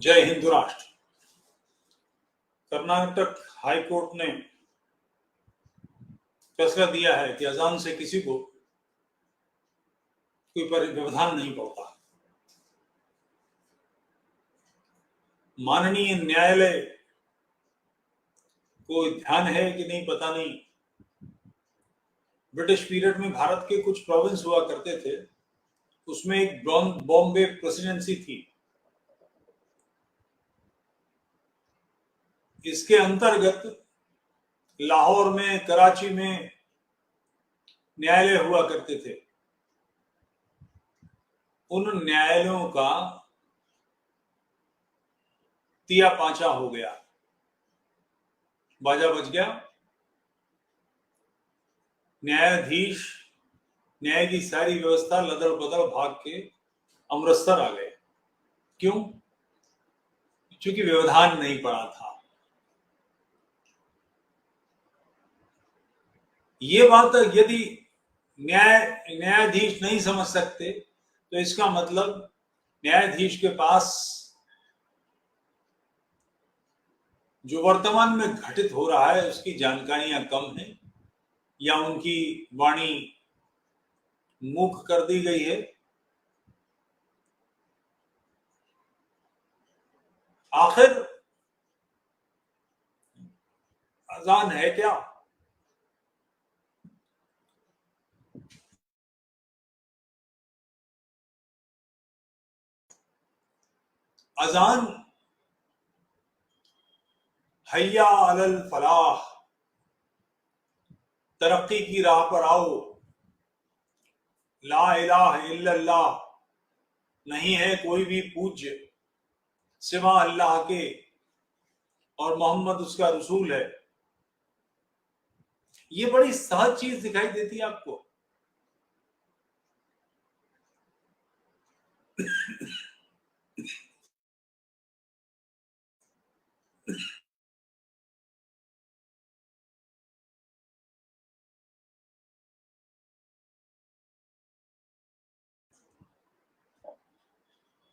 जय हिंद राष्ट्र। Karnataka high court ने फैसला दिया है कि अजान से किसी को कोई व्यवधान नहीं पड़ता। माननीय न्यायालय को ध्यान है कि नहीं पता नहीं। ब्रिटिश पीरियड में भारत के कुछ प्रोविंस हुआ करते थे, उसमें एक बॉम्बे प्रेसिडेंसी थी। इसके अंतर्गत लाहौर में, कराची में न्यायालय हुआ करते थे। उन न्यायालयों का तिया पांचा हो गया, बाजा बज गया। न्यायाधीश, न्याय की सारी व्यवस्था लदड़ बदड़ भाग के अमृतसर आ गए। क्यों? क्योंकि व्यवधान नहीं पड़ा था। ये बात यदि न्यायाधीश नहीं समझ सकते तो इसका मतलब न्यायाधीश के पास जो वर्तमान में घटित हो रहा है उसकी जानकारियां कम है, या उनकी वाणी मूक कर दी गई है। आखिर अजान है क्या? अजान हय्या अलल फलाह, तरक्की की राह पर आओ, ला इलाहा इल्लल्लाह, नहीं है कोई भी पूज्य सिवा अल्लाह के और मोहम्मद उसका रसूल है। ये बड़ी सहज चीज दिखाई देती है आपको।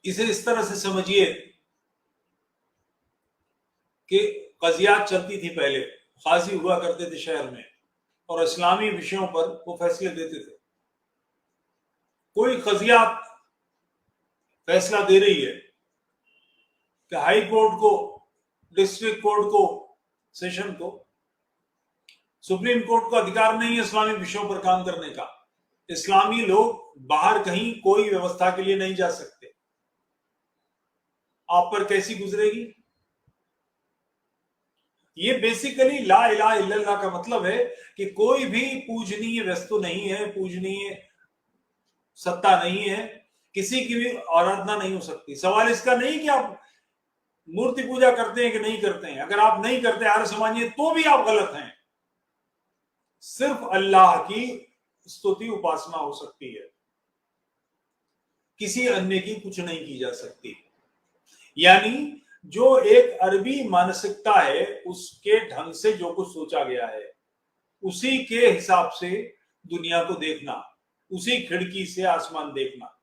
इसे इस तरह से समझिए कि कजियात चलती थी पहले, काजी हुआ करते थे शहर में और इस्लामी विषयों पर वो फैसले देते थे। कोई कजियात फैसला दे रही है कि हाई कोर्ट को, डिस्ट्रिक्ट कोर्ट को, सेशन को, सुप्रीम कोर्ट को अधिकार नहीं है इस्लामी विषयों पर काम करने का। इस्लामी लोग बाहर कहीं कोई व्यवस्था के लिए नहीं जा सकते। आप पर कैसी गुजरेगी? ये बेसिकली ला इलाहा इल्लल्लाह का मतलब है कि कोई भी पूजनीय वस्तु नहीं है, पूजनीय सत्ता नहीं है, किसी की भी आराधना नहीं हो सकती। सवाल इसका नहीं कि आप मूर्ति पूजा करते हैं कि नहीं करते हैं। अगर आप नहीं करते आर्य समाजिए तो भी आप गलत हैं। सिर्फ अल्लाह की स्तुति उपासना हो सकती है, किसी अन्य की कुछ नहीं की जा सकती। यानी जो एक अरबी मानसिकता है उसके ढंग से जो कुछ सोचा गया है उसी के हिसाब से दुनिया को देखना, उसी खिड़की से आसमान देखना।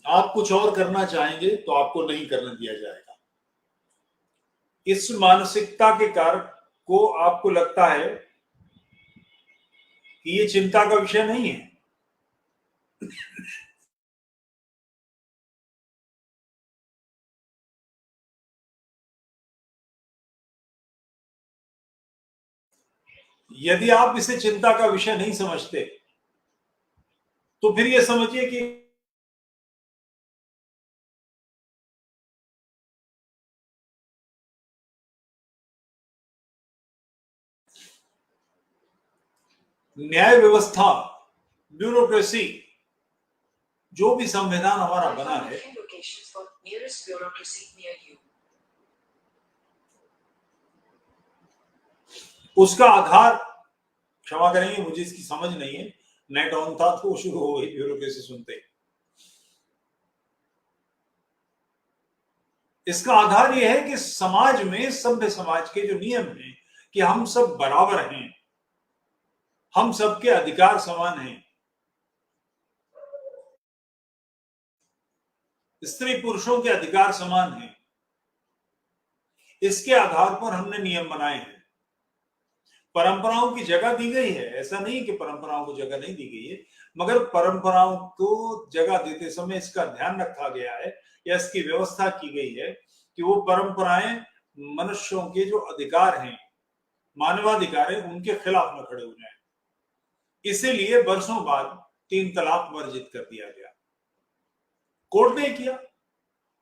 आप कुछ और करना चाहेंगे तो आपको नहीं करने दिया जाएगा। इस मानसिकता के कारण को आपको लगता है कि ये चिंता का विषय नहीं है। यदि आप इसे चिंता का विषय नहीं समझते तो फिर यह समझिए कि न्याय व्यवस्था, ब्यूरोक्रेसी, जो भी संविधान हमारा बना है, उसका आधार, क्षमा करेंगे मुझे इसकी समझ नहीं है, नेट ऑन था तो शुरू हो गई ब्यूरोक्रेसी सुनते। इसका आधार यह है कि समाज में, सभ्य समाज के जो नियम हैं कि हम सब बराबर हैं, हम सबके अधिकार समान हैं, स्त्री पुरुषों के अधिकार समान हैं, इसके आधार पर हमने नियम बनाए हैं। परंपराओं की जगह दी गई है, ऐसा नहीं कि परंपराओं को जगह नहीं दी गई है, मगर परंपराओं को जगह देते समय इसका ध्यान रखा गया है या इसकी व्यवस्था की गई है कि वो परंपराएं मनुष्यों के जो अधिकार हैं, मानवाधिकार है, उनके खिलाफ न खड़े हो जाए। इसीलिए बरसों बाद 3 तलाक वर्जित कर दिया गया। कोर्ट ने किया,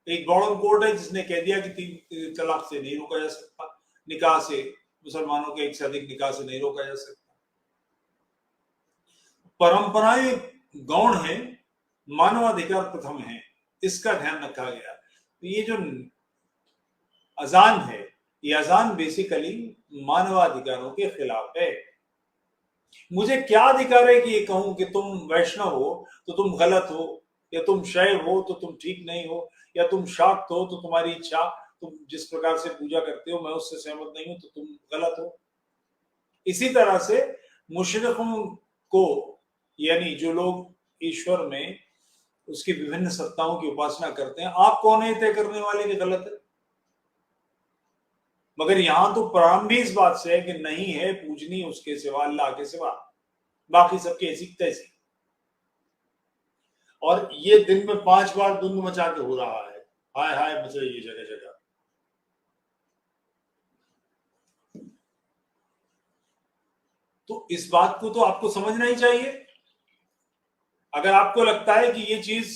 एक बॉर्डन कोर्ट है जिसने कह दिया कि 3 तलाक से नहीं रोका जा सकता, निकाह से, मुसलमानों के एक से अधिक निकाह से नहीं रोका जा सकता। परंपराएं गौण हैं, मानवाधिकार प्रथम है, इसका ध्यान रखा गया। तो ये जो अजान है, ये अजान बेसिकली मानवाधिकारों के खिलाफ है। मुझे क्या अधिकार है कि ये कहूं कि तुम वैष्णव हो तो तुम गलत हो, या तुम शैव हो तो तुम ठीक नहीं हो, या तुम शाक्त हो तो तुम्हारी इच्छा, तुम जिस प्रकार से पूजा करते हो मैं उससे सहमत नहीं हूं तो तुम गलत हो। इसी तरह से मुशरिकों को, यानी जो लोग ईश्वर में उसकी विभिन्न सत्ताओं की उपासना करते हैं, आप कौन है तय करने वाले कि गलत है? मगर यहां तो प्रारंभ भी इस बात से है कि नहीं है पूजनी उसके सिवा, अल्लाह के सिवा, बाकी सबके ऐसी तैसी। और ये दिन में 5 बार धुंध मचा के हो रहा है, हाय हाय मचे ये जगह जगह। तो इस बात को तो आपको समझना ही चाहिए। अगर आपको लगता है कि ये चीज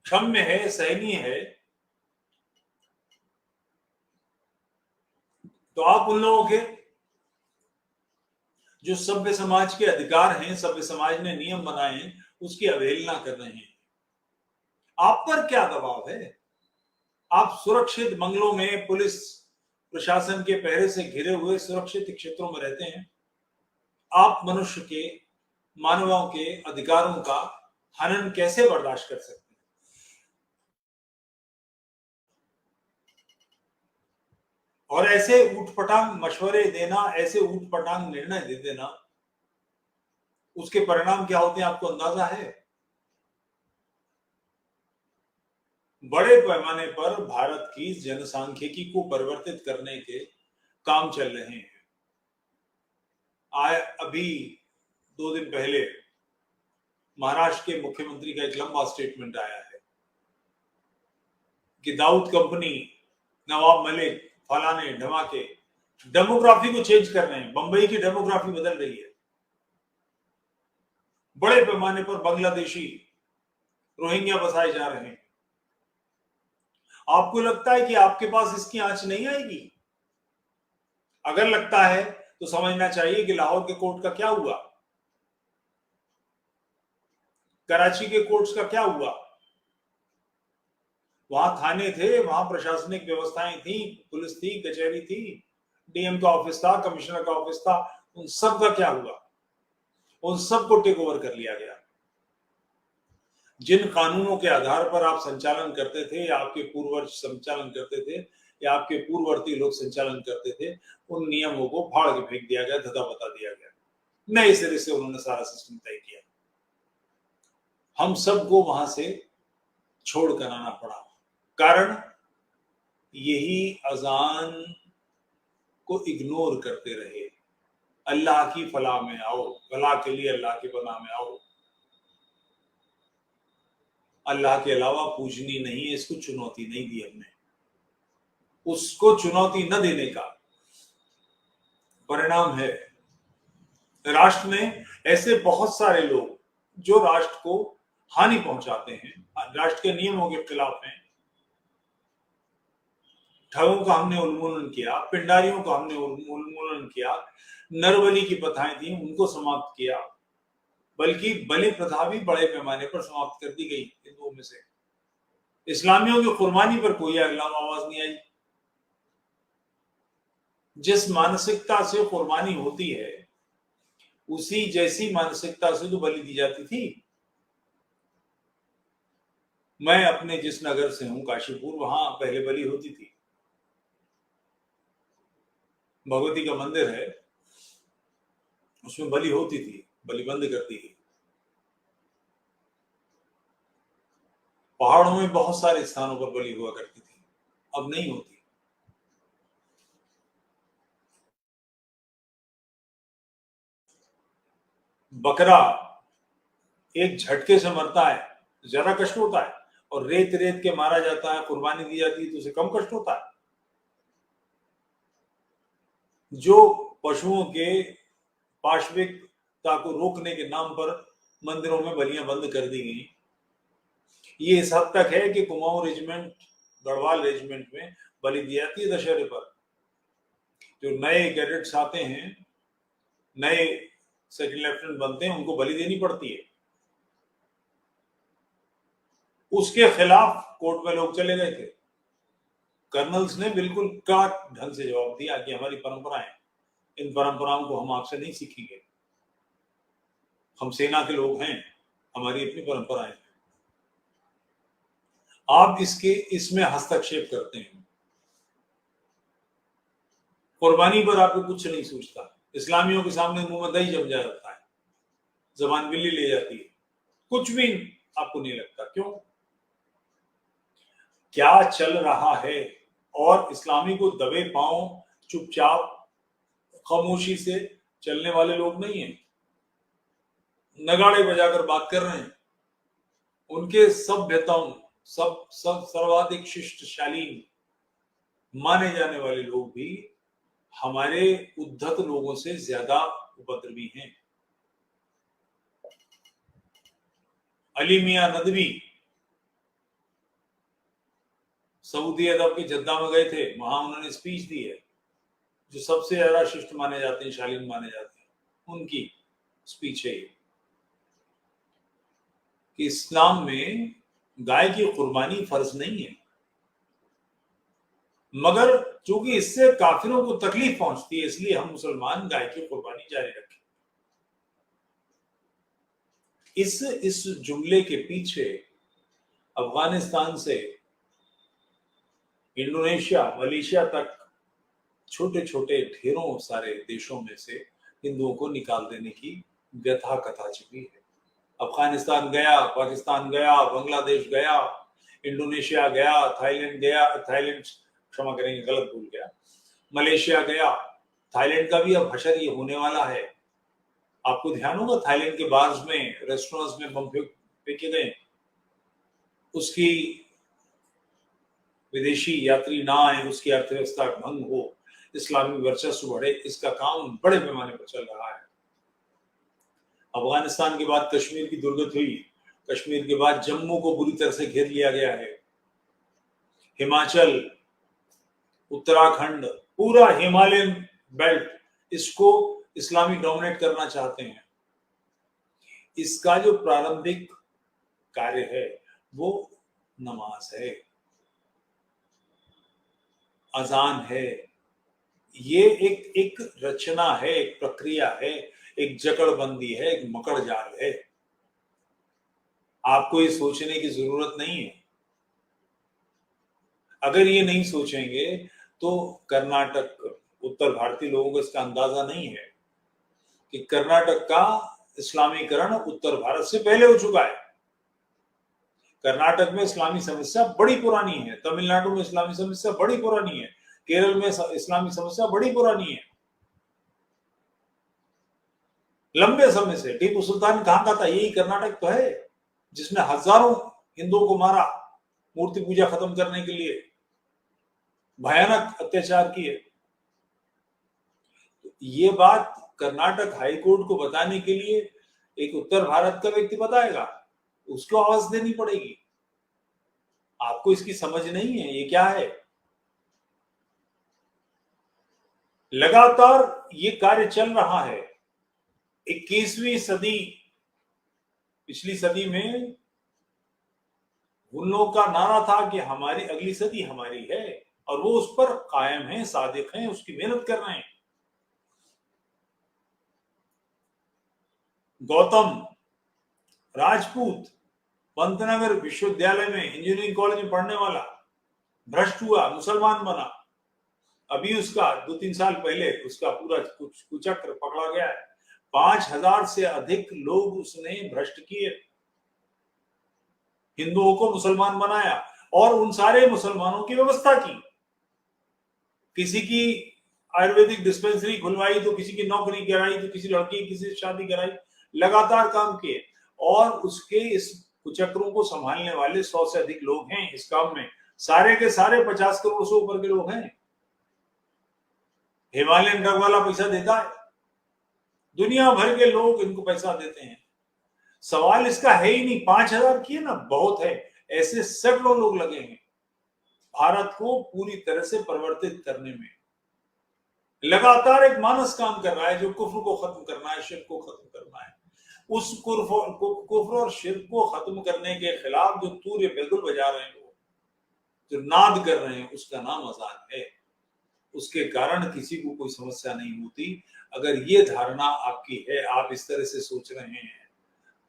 क्षम्य है, सहनीय है, तो आप उन लोगों के जो सभ्य समाज के अधिकार हैं, सभ्य समाज ने नियम बनाए हैं, उसकी अवहेलना कर रहे हैं। आप पर क्या दबाव है? आप सुरक्षित बंगलों में पुलिस प्रशासन के पहरे से घिरे हुए सुरक्षित क्षेत्रों में रहते हैं। आप मनुष्य के, मानवों के अधिकारों का हनन कैसे बर्दाश्त कर सकते हैं? और ऐसे ऊटपटांग मशवरे देना, ऐसे ऊटपटांग निर्णय दे देना, उसके परिणाम क्या होते हैं आपको अंदाजा है? बड़े पैमाने पर भारत की जनसांख्यिकी को परिवर्तित करने के काम चल रहे हैं। अभी 2 दिन पहले महाराष्ट्र के मुख्यमंत्री का एक लंबा स्टेटमेंट आया है कि दाऊद कंपनी, नवाब मलिक, फलाने ढमाके डेमोग्राफी को चेंज कर रहे हैं, बंबई की डेमोग्राफी बदल रही है। बड़े पैमाने पर बांग्लादेशी, रोहिंग्या बसाए जा रहे हैं। आपको लगता है कि आपके पास इसकी आंच नहीं आएगी? अगर लगता है तो समझना चाहिए कि लाहौर के कोर्ट का क्या हुआ, कराची के कोर्ट्स का क्या हुआ। वहां थाने थे, वहां प्रशासनिक व्यवस्थाएं थी, पुलिस थी, कचहरी थी, डीएम का ऑफिस था, कमिश्नर का ऑफिस था, उन सब का क्या हुआ? उन सबको टेक ओवर कर लिया गया। जिन कानूनों के आधार पर आप संचालन करते थे, या आपके पूर्वज संचालन करते थे, या आपके पूर्ववर्ती लोग संचालन करते थे, उन नियमों को फाड़ के फेंक दिया गया, धता बता दिया गया। नए सिरे से उन्होंने सारा सिस्टम तय किया। हम सबको वहां से छोड़ कर आना पड़ा। कारण यही अजान को इग्नोर करते रहे। अल्लाह की फलाह में आओ, फलाह के लिए अल्लाह की पनाह में आओ। अल्लाह के अलावा पूजनी नहीं है, इसको चुनौती नहीं दी हमने। उसको चुनौती न देने का परिणाम है राष्ट्र में ऐसे बहुत सारे लोग जो राष्ट्र को हानि पहुंचाते हैं, राष्ट्र के नियमों के खिलाफ हैं। ठगों का हमने उन्मूलन किया, पिंडारियों का हमने उन्मूलन किया, नरबली की प्रथाएं थी उनको समाप्त किया, बल्कि बलि प्रथा भी बड़े पैमाने पर समाप्त कर दी गई हिंदुओं में से। इस्लामियों की कुर्बानी पर कोई अल्लाह आवाज नहीं आई। जिस मानसिकता से कुर्बानी होती है, उसी जैसी मानसिकता से तो बलि दी जाती थी। मैं अपने जिस नगर से हूं, काशीपुर, वहां पहले बलि होती थी। भगवती का मंदिर है, उसमें बलि होती थी, बलि बंद करती थी। पहाड़ों में बहुत सारे स्थानों पर बलि हुआ करती थी, अब नहीं होती। बकरा एक झटके से मरता है, ज्यादा कष्ट होता है, और रेत रेत के मारा जाता है, कुर्बानी दी जाती है तो उसे कम कष्ट होता है। जो पशुओं के पाशविकता को रोकने के नाम पर मंदिरों में बलियां बंद कर दी गई, ये इस हद तक है कि कुमाऊं रेजिमेंट, गढ़वाल रेजिमेंट में बलि दी जाती है दशहरे पर। जो नए कैडेट्स आते हैं, नए सेकंड लेफ्टिनेंट बनते हैं, उनको बलि देनी पड़ती है। उसके खिलाफ कोर्ट में लोग चले गए थे। कर्नल्स ने बिल्कुल काट ढंग से जवाब दिया कि हमारी परंपराएं, इन परंपराओं को हम आपसे नहीं सीखेंगे, हम सेना के लोग हैं, हमारी अपनी परंपराएं हैं, आप इसमें हस्तक्षेप करते हैं। कुर्बानी पर आपको कुछ नहीं सूझता, इस्लामियों के सामने मुंह में दही जम जाता है, जबान बिल्ली ले जाती है, कुछ भी आपको नहीं लगता। क्यों? क्या चल रहा है? और इस्लामी को दबे पांव चुपचाप खामोशी से चलने वाले लोग नहीं हैं, नगाड़े बजाकर बात कर रहे हैं। उनके सभ्यताओं, सब सर्वाधिक शिष्ट शालीन माने जाने वाले लोग भी हमारे उद्धत लोगों से ज्यादा उपद्रवी हैं। अली मियां नदवी सऊदी अरब के जद्दा में गए थे, वहां उन्होंने स्पीच दी है। जो सबसे ज्यादा शिष्ट माने जाते हैं, शालीन माने जाते हैं, उनकी स्पीच है कि इस्लाम में गाय की कुर्बानी फर्ज नहीं है, मगर चूंकि इससे काफिरों को तकलीफ पहुंचती है, इसलिए हम मुसलमान गाय की कुर्बानी जारी रखें। इस जुमले के पीछे अफगानिस्तान से इंडोनेशिया, मलेशिया तक छोटे छोटे ढेरों सारे देशों में से हिंदुओं को निकाल देने की व्यथा कथा छिपी है। अफगानिस्तान गया, पाकिस्तान गया, बांग्लादेश गया, इंडोनेशिया गया, थाईलैंड गया, थाईलैंड क्षमा करेंगे गलत भूल गया, मलेशिया गया, थाईलैंड का भी अब हशर ये होने वाला है। आपको ध्यान होगा थाईलैंड के बार्स में, रेस्टोरेंट्स में बम फेंके गए, उसकी विदेशी यात्री ना आए, उसकी अर्थव्यवस्था भंग हो, इस्लामी वर्चस्व बढ़े, इसका काम बड़े पैमाने पर चल रहा है। अफगानिस्तान के बाद कश्मीर की दुर्गत हुई, कश्मीर के बाद जम्मू को बुरी तरह से घेर लिया गया है, हिमाचल, उत्तराखंड, पूरा हिमालयन बेल्ट, इसको इस्लामी डोमिनेट करना चाहते हैं। इसका जो प्रारंभिक कार्य है वो नमाज है, अजान है, ये एक रचना है, एक प्रक्रिया है, एक जकड़बंदी है, एक मकड़ जाल है। आपको ये सोचने की जरूरत नहीं है। अगर ये नहीं सोचेंगे तो कर्नाटक, उत्तर भारतीय लोगों को इसका अंदाजा नहीं है कि कर्नाटक का इस्लामीकरण उत्तर भारत से पहले हो चुका है। कर्नाटक में इस्लामी समस्या बड़ी पुरानी है, तमिलनाडु में इस्लामी समस्या बड़ी पुरानी है, केरल में इस्लामी समस्या बड़ी पुरानी है, लंबे समय से। टीपू सुल्तान कहां का था? यही कर्नाटक तो है, जिसने हजारों हिंदुओं को मारा मूर्ति पूजा खत्म करने के लिए, भयानक अत्याचार किए। ये बात कर्नाटक हाईकोर्ट को बताने के लिए एक उत्तर भारत का व्यक्ति बताएगा, उसको आवाज देनी पड़ेगी। आपको इसकी समझ नहीं है, ये क्या है? लगातार ये कार्य चल रहा है। 21वीं सदी, पिछली सदी में उन लोगों का नारा था कि हमारी अगली सदी हमारी है, और वो उस पर कायम है, सादिक हैं, उसकी मेहनत कर रहे हैं। गौतम राजपूत पंतनगर विश्वविद्यालय में इंजीनियरिंग कॉलेज में पढ़ने वाला भ्रष्ट हुआ, मुसलमान बना, अभी उसका 2-3 साल पहले उसका पूरा कुचक्र पकड़ा गया है। 5000 से अधिक लोग उसने भ्रष्ट किए। हिंदुओं को मुसलमान बनाया और उन सारे मुसलमानों की व्यवस्था की। किसी की आयुर्वेदिक डिस्पेंसरी खुलवाई तो किसी की नौकरी कराई तो किसी लड़की की किसी से शादी कराई, लगातार काम किए। और उसके इस कुचक्रों को संभालने वाले 100 से अधिक लोग हैं इस काम में, सारे के सारे 50 करोड़ से ऊपर के लोग हैं। हिमालयन ड्रग वाला पैसा देता है, दुनिया भर के लोग इनको पैसा देते हैं। सवाल इसका है ही नहीं, 5,000 किए ना बहुत है, ऐसे सैकड़ों लोग लगे हैं भारत को पूरी तरह से परिवर्तित करने में। लगातार एक मानस काम कर रहा है जो कुफ्र को खत्म करना है, शिर्क को खत्म करना है। उस कुफ्र और शिर्क को खत्म करने के खिलाफ जो तूर बेगुल बजा रहे हैं, जो नाद कर रहे हैं, उसका नाम अजान है। उसके कारण किसी को कोई समस्या नहीं होती। अगर ये धारणा आपकी है, आप इस तरह से सोच रहे हैं,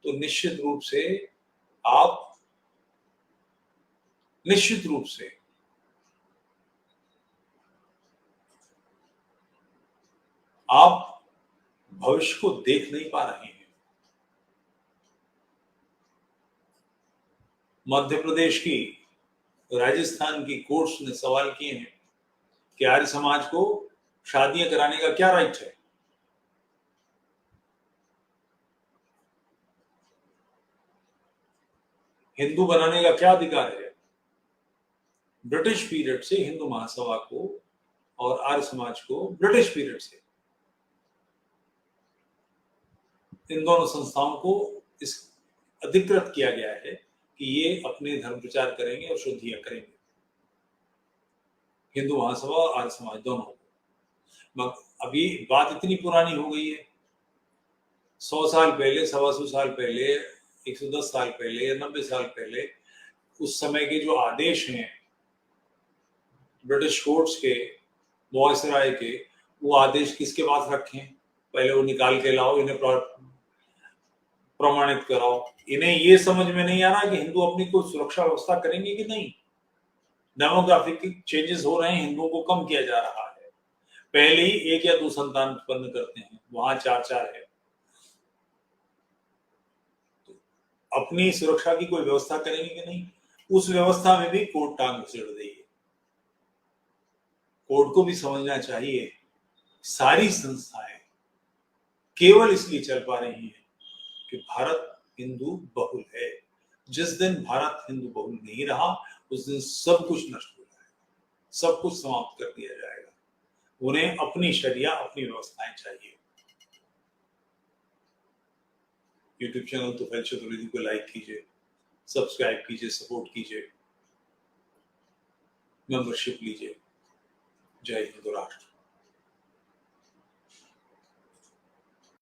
तो निश्चित रूप से आप भविष्य को देख नहीं पा रहे हैं। मध्य प्रदेश की, राजस्थान की कोर्ट्स ने सवाल किए हैं कि आर्य समाज को शादियां कराने का क्या राइट है। हिंदू बनाने का क्या अधिकार है। ब्रिटिश पीरियड से हिंदू महासभा को और आर्य समाज को, ब्रिटिश पीरियड से इन दोनों संस्थाओं को इस अधिकृत किया गया है कि ये अपने धर्म प्रचार करेंगे और शुद्धियां करेंगे, हिंदू महासभा और आर्य समाज दोनों को। अभी बात इतनी पुरानी हो गई है, 100 साल पहले, 125 साल पहले, 110 साल पहले या 90 साल पहले उस समय के जो आदेश हैं ब्रिटिश कोर्ट्स के, वॉयसराय के, वो आदेश किसके पास रखें? पहले वो निकाल के लाओ, इन्हें प्रमाणित कराओ। इन्हें ये समझ में नहीं आ रहा कि हिंदू अपनी कोई सुरक्षा व्यवस्था करेंगे कि नहीं। डेमोग्राफिक चेंजेस हो रहे हैं, हिंदुओं को कम किया जा रहा है। पहले ही 1 या 2 संतान उत्पन्न करते हैं, वहां 4-4 है। तो अपनी सुरक्षा की कोई व्यवस्था करेंगे कि नहीं? उस व्यवस्था में भी कोर्ट टांग घुसेड़ देगी। कोर्ट को भी समझना चाहिए सारी संस्थाएं केवल इसलिए चल पा रही हैं कि भारत हिंदू बहुल है। जिस दिन भारत हिंदू बहुल नहीं रहा, उस दिन सब कुछ नष्ट हो जाएगा, सब कुछ समाप्त कर दिया जाएगा। उन्हें अपनी शरिया, अपनी व्यवस्थाएं चाहिए। यूट्यूब चैनल तोफैल चतुर्वेदी को लाइक कीजिए, सब्सक्राइब कीजिए, सपोर्ट कीजिए, मेंबरशिप लीजिए। जय हिंद राष्ट्र।